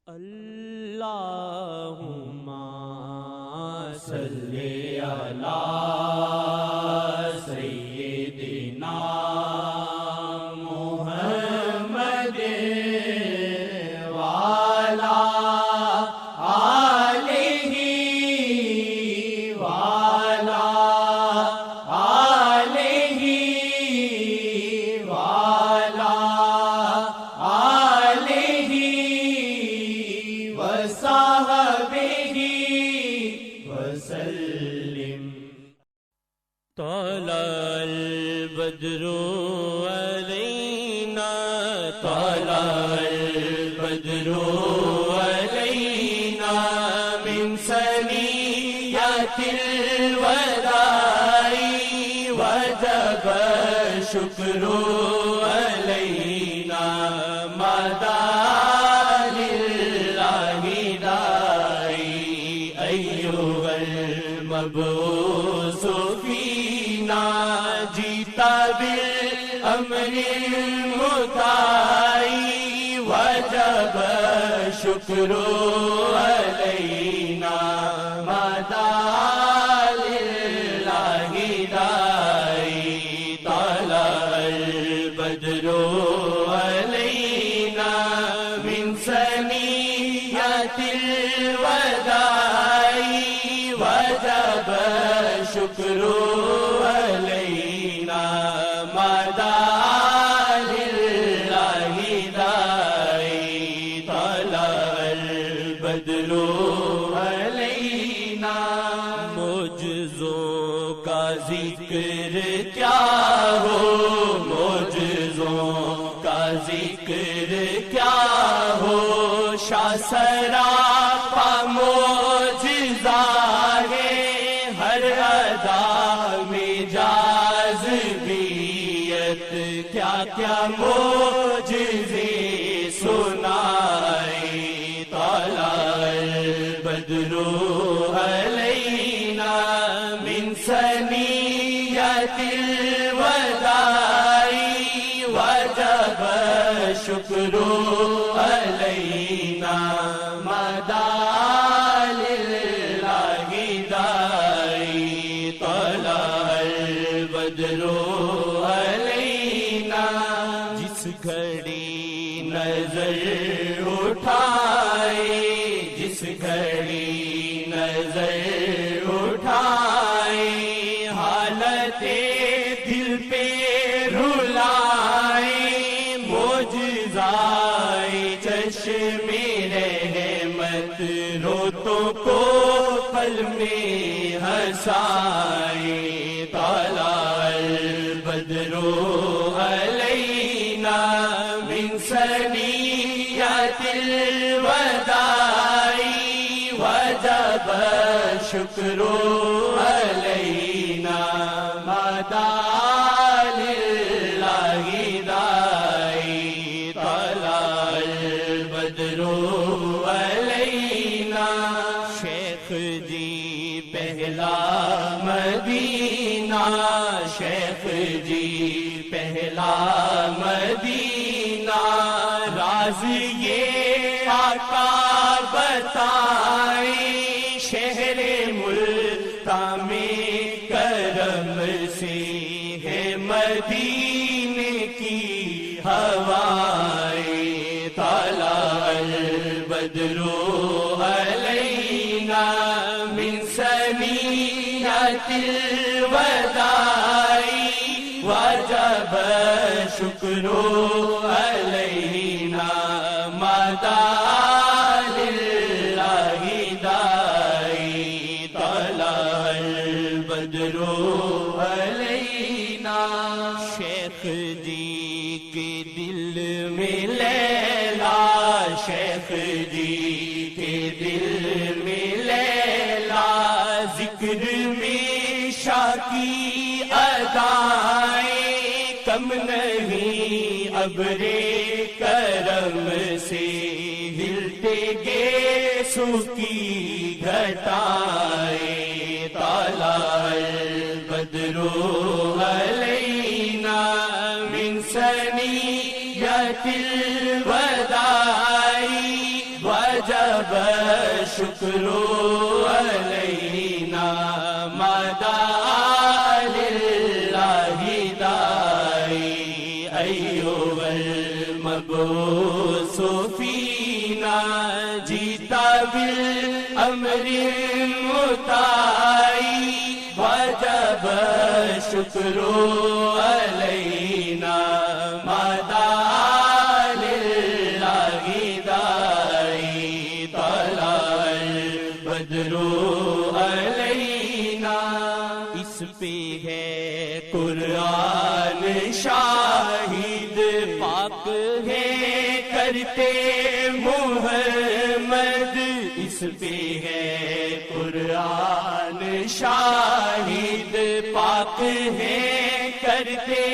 اللہم صلی علی سیدنا محمد وعلی آلہ وعلی آلہ وعلی وصحبہ وسلم۔ طلع البدر علینا طلع البدر علینا من ثنیۃ الوداع وجب الشکر علینا مدى المبعوث فينا جئت بالأمر المطاع وجب الشكر علينا مدى لله داعي طلع البدر علينا من ثنيۃ الوداع وجب الشکر علینا مدى للہ داعی طلع البدر علینا۔ معجزوں کا ذکر کیا ہو معجزوں کا ذکر کیا ہو شاہ سراپا معجزہ ہر ادا میں جاذبیت کیا کیا معجزے سنائے طلع البدر علینا من ثنیۃ الوداع وجب الشکر علینا مدى جس گھڑی نظر اٹھائے جس گھڑی نظر اٹھائے حالت دل پہ رلائے معجزائے چشم رحمت روتوں کو پل میں ہنسائے طلع البدر علینا من ثنیۃ الوداع وجب الشکر علینا مدى للہ داعی طلع البدر علینا۔ شیخ جی پہلا مدینہ شیخ جی پہلا مدینہ راز یہ آقا بتائے شہر ملتان میں کرم سے ہے مدینے کی ہوائیں طلع البدر علینا من ثنیۃ الوداع وجب الشکر علینا مدى للہ داعی طلع البدر علینا۔ شیخ جی کے دل میں لیلا شیخ جی کے دل میں لیلا ذکر میں شاہ کی ادائیں کم نہیں ابر کرم سے ہلتے گیسوں کی گھٹائیں طلع البدر علینا من ثنیۃ الوداع شکر علینا مدى للہ داعی ایھا المبعوث فینا جیتا بالامر المطاع وجب شکر علینا مدى للہ داعی طلع البدر علینا اس پہ ہے قرآن شاہد پاک ہے کرتے محمد اس پہ ہے قرآن شاہد پاک ہے کرتے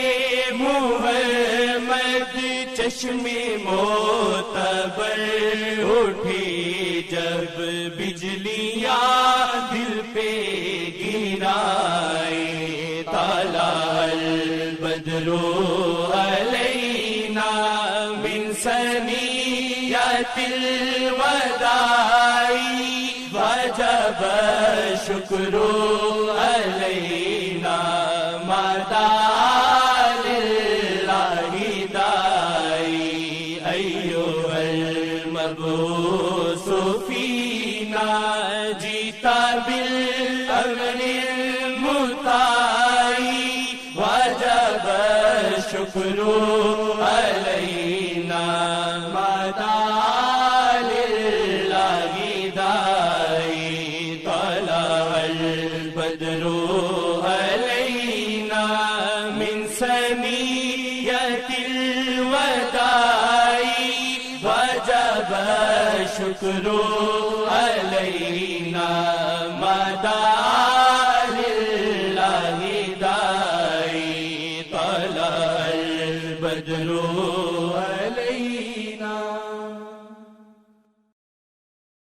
محمد چشم معتبر اٹھے جب بجلیاں دل پہ گرائے طلع البدر علینا من ثنیۃ الوداع وجب شکر علینا مدى للہ داعی ایھا المبعوث فینا جیتا بالامر المطاع وجب شکر علینا مدى للہ داعی طلع البدر علینا من ثنیۃ الوداع وجب شکر علینا مدى للہ داعی طلع البدر